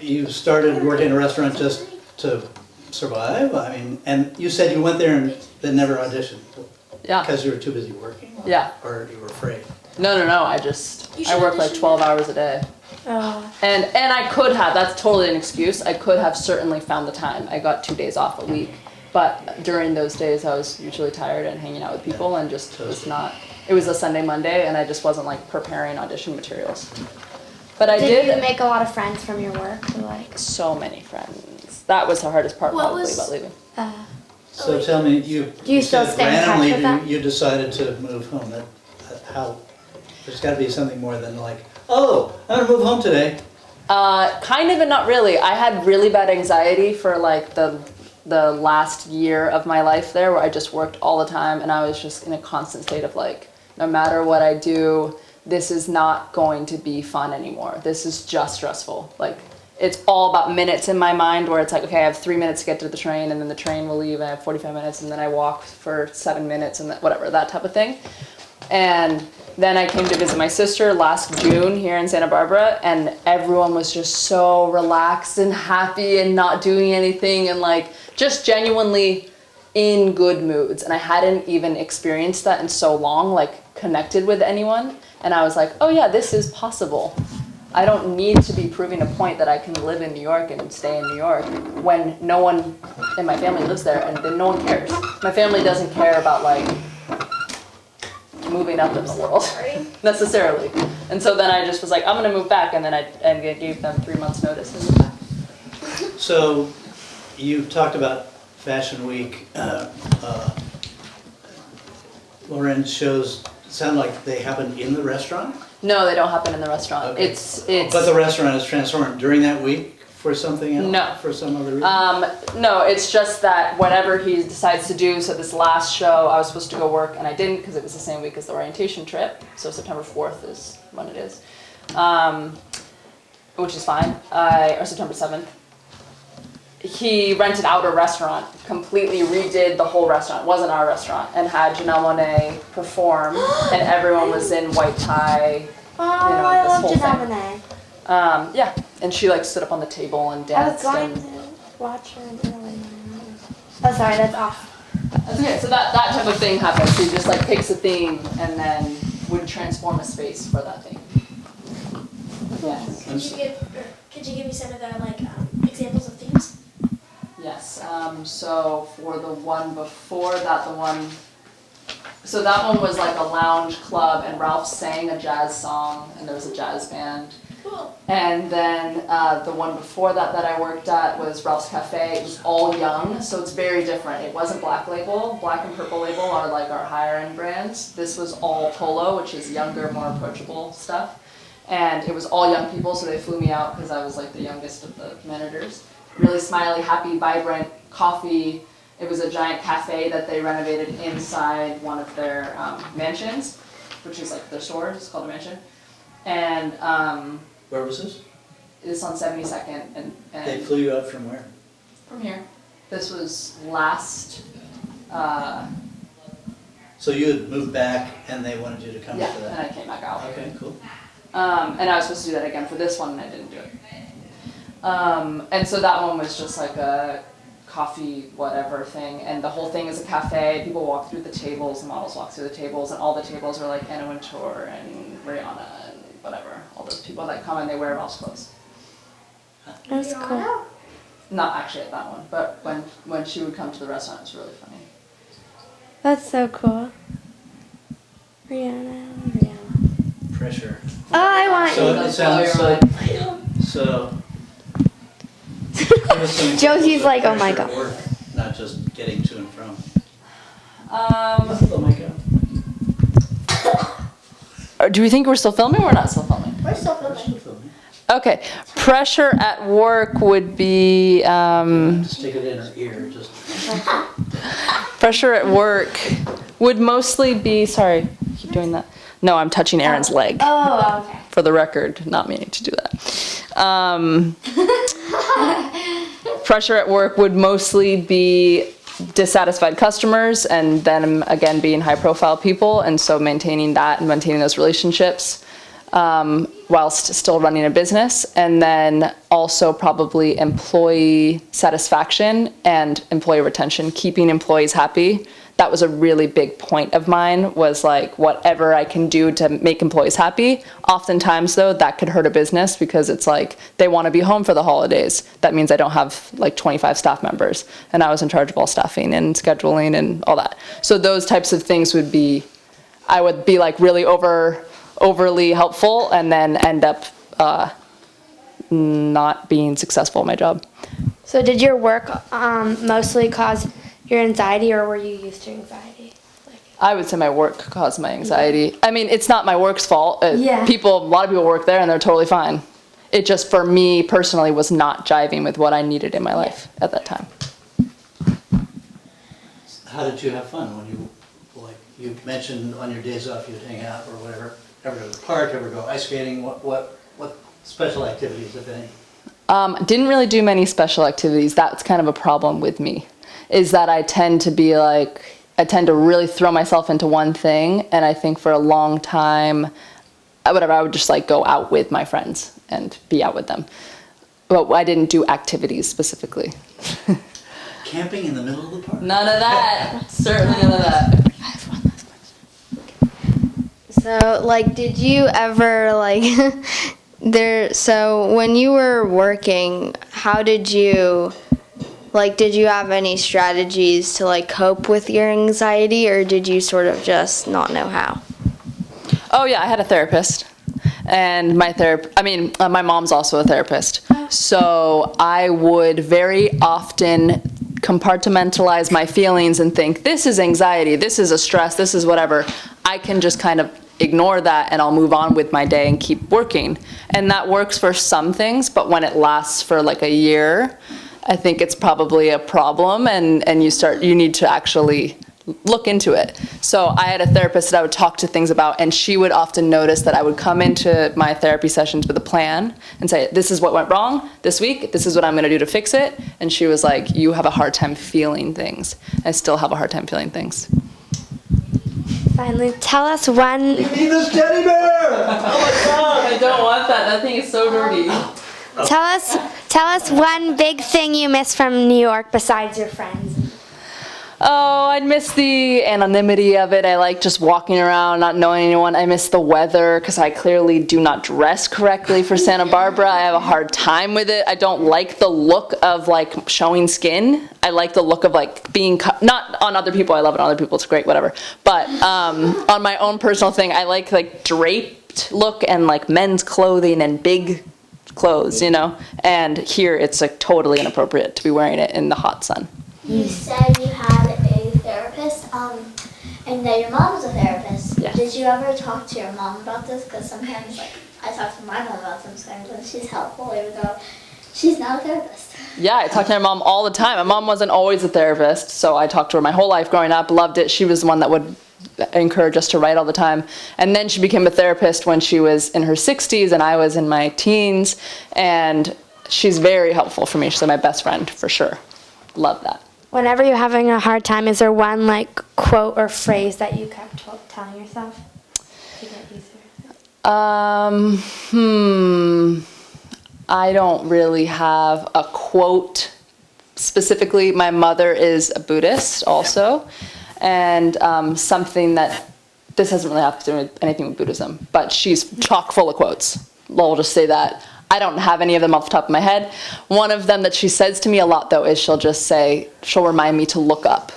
you started working in a restaurant just to survive? I mean, and you said you went there and then never auditioned. Yeah. Because you were too busy working? Yeah. Or you were afraid? No, I work like 12 hours a day. And I could have, that's totally an excuse. I could have certainly found the time. I got 2 days off a week. But during those days, I was usually tired and hanging out with people and just was not, it was a Sunday, Monday, and I just wasn't like preparing audition materials. But I did. Did you make a lot of friends from your work? Or like? So many friends. That was the hardest part probably about leaving. So tell me, Do you still said stay in touch with them? you decided to move home. How, there's got to be something more than like, oh, I'm going to move home today. Kind of and not really. I had really bad anxiety for like the last year of my life there, where I just worked all the time and I was just in a constant state of like, no matter what I do, this is not going to be fun anymore. This is just stressful. Like, it's all about minutes in my mind, where it's like, okay, I have 3 minutes to get to the train, and then the train will leave, and I have 45 minutes, and then I walk for 7 minutes, and whatever, that type of thing. And then I came to visit my sister last June here in Santa Barbara, and everyone was just so relaxed and happy and not doing anything, and like just genuinely in good moods. And I hadn't even experienced that in so long, like connected with anyone. And I was like, oh yeah, this is possible. I don't need to be proving a point that I can live in New York and stay in New York when no one in my family lives there, and then no one cares. My family doesn't care about like moving up in the world necessarily. And so then I just was like, I'm gonna move back, and then I gave them 3 months notice and moved back. So you talked about Fashion Week. Lauren's shows sound like they happen in the restaurant? No, they don't happen in the restaurant. Okay. It's But the restaurant is transformed during that week for something else? No. For some other reason? No, it's just that whatever he decides to do. So this last show, I was supposed to go work, and I didn't because it was the same week as the orientation trip. So September 4th is when it is, which is fine. Or September 7th. He rented out a restaurant, completely redid the whole restaurant. It wasn't our restaurant, and had Janelle Monáe perform, and everyone was in white tie. Oh, I love Janelle Monáe. Yeah, and she like stood up on the table and I was danced. going to watch her in Italy. Oh, sorry, that's off. That's okay. So that type of thing happens. He just like picks a theme and then would transform a space for that thing. Yes. Could you give me some of the like examples of themes? Yes. So for the one before that, so that one was like a lounge club, and Ralph sang a jazz song, and there was a jazz band. Cool. And then the one before that I worked at was Ralph's Cafe. It was all young, so it's very different. It wasn't Black Label. Black and Purple Label are like our higher end brands. This was all Polo, which is younger, more approachable stuff. And it was all young people, so they flew me out because I was like the youngest of the managers. Really smiley, happy, vibrant, coffee. It was a giant cafe that they renovated inside one of their mansions, which is like their store. It's called a mansion. And Where was this? it's on 72nd and They flew you out from where? from here. This was last. So you had moved back and they wanted you to come Yeah, for and that? I came back out. Okay, cool. And I was supposed to do that again for this one, and I didn't do it. And so that one was just like a coffee whatever thing, and the whole thing is a cafe. People walk through the tables, the models walk through the tables, and all the tables are like Anna Wintour and Rihanna and whatever. All those people that come and they wear Ralph's clothes. That's cool. Not actually at that one, but when she would come to the restaurant, it was really funny. That's so cool. Rihanna. Pressure. Oh, I want So you. it sounds so. give us some Josie's examples of like, oh my pressure at God. work, not just getting to and from. Um, Oh my God. do we think we're still filming or we're not still filming? We're still We're filming. still filming. Okay, pressure at work would be, Just stick it in her ear, just. pressure at work would mostly be, sorry, keep doing that. No, I'm touching Aaron's leg. Oh, okay. For the record, not meaning to do that. Pressure at work would mostly be dissatisfied customers, and then again being high profile people, and so maintaining that and maintaining those relationships. whilst still running a business, and then also probably employee satisfaction and employee retention, keeping employees happy. That was a really big point of mine, was like whatever I can do to make employees happy. Oftentimes though, that could hurt a business because it's like they want to be home for the holidays. That means I don't have like 25 staff members, and I was in charge of all staffing and scheduling and all that. So those types of things would be, I would be like really overly helpful and then end up not being successful at my job. So did your work mostly cause your anxiety, or were you used to anxiety? I would say my work caused my anxiety. I mean, it's not my work's fault. A lot of people work there and they're totally fine. It just, for me personally, was not jiving with what I needed in my life at that time. How did you have fun when you mentioned on your days off you'd hang out or whatever? Ever go to the park, ever go ice skating? What special activities, if any? Didn't really do many special activities. That's kind of a problem with me, is that I tend to really throw myself into one thing, and I think for a long time, I would just like go out with my friends and be out with them. But I didn't do activities specifically. Camping in the middle of the park? None of that. Certainly none of that. I have one last question. So, like, did you ever, like, so when you were working, how did you have any strategies to, like, cope with your anxiety, or did you sort of just not know how? Oh yeah, I had a therapist. And my mom's also a therapist. So I would very often compartmentalize my feelings and think, this is anxiety, this is a stress, this is whatever. I can just kind of ignore that and I'll move on with my day and keep working. And that works for some things, but when it lasts for like a year, I think it's probably a problem, and you need to actually look into it. So I had a therapist that I would talk to things about, and she would often notice that I would come into my therapy sessions with a plan and say, this is what went wrong this week, this is what I'm going to do to fix it. And she was like, you have a hard time feeling things. I still have a hard time feeling things. Finally, tell us one. You need this teddy bear! Oh my god, I don't want that. That thing is so dirty. Tell us one big thing you miss from New York besides your friends. Oh, I'd miss the anonymity of it. I like just walking around, not knowing anyone. I miss the weather because I clearly do not dress correctly for Santa Barbara. I have a hard time with it. I don't like the look of like showing skin. I like the look of like being, not on other people. I love it on other people. It's great, whatever. But on my own personal thing, I like draped look and like men's clothing and big clothes, you know? And here it's like totally inappropriate to be wearing it in the hot sun. You said you had a therapist, and that your mom was a therapist. Yeah. Did you ever talk to your mom about this? Because sometimes, like, I talk to my mom about sometimes, and she's helpful, even though she's not a therapist. Yeah, I talk to my mom all the time. My mom wasn't always a therapist, so I talked to her my whole life growing up, loved it. She was the one that would encourage us to write all the time. And then she became a therapist when she was in her 60s, and I was in my teens, and she's very helpful for me. She's my best friend, for sure. Love that. Whenever you're having a hard time, is there one like quote or phrase that you kept telling yourself to get you through? I don't really have a quote specifically. My mother is a Buddhist also, and something that, this doesn't really have to do with anything with Buddhism, but she's chock full of quotes. We'll just say that. I don't have any of them off the top of my head. One of them that she says to me a lot, though, is she'll remind me to look up.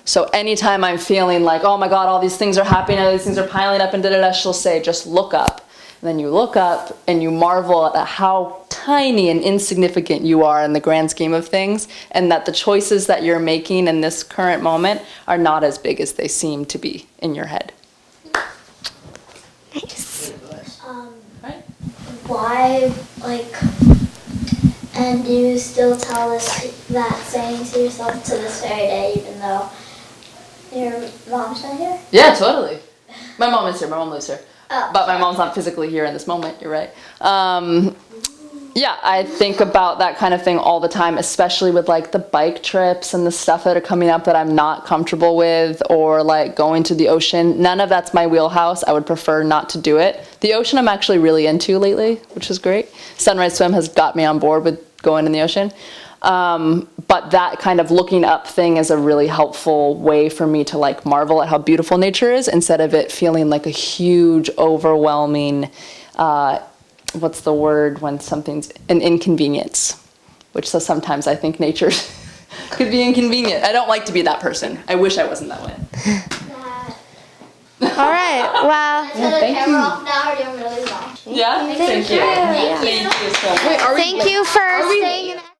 So anytime I'm feeling like, oh my God, all these things are happening, all these things are piling up, and da-da-da, she'll say, just look up. And then you look up and you marvel at how tiny and insignificant you are in the grand scheme of things, and that the choices that you're making in this current moment are not as big as they seem to be in your head. Nice. Right? Why, like, and do you still tell that saying to yourself to this very day, even though your mom's not here? Yeah, totally. My mom is here. My mom lives here. Oh. But my mom's not physically here in this moment. You're right. Yeah, I think about that kind of thing all the time, especially with like the bike trips and the stuff that are coming up that I'm not comfortable with, or like going to the ocean. None of that's my wheelhouse. I would prefer not to do it. The ocean I'm actually really into lately, which is great. Sunrise Swim has got me on board with going in the ocean. But that kind of looking up thing is a really helpful way for me to like marvel at how beautiful nature is instead of it feeling like a huge, overwhelming, what's the word when something's an inconvenience, which so sometimes I think nature could be inconvenient. I don't like to be that person. I wish I wasn't that way. All right. Well, Turn the camera off now, or do you want me to leave it on? Yeah? Thank you. you. Thank you so much. thank you for staying.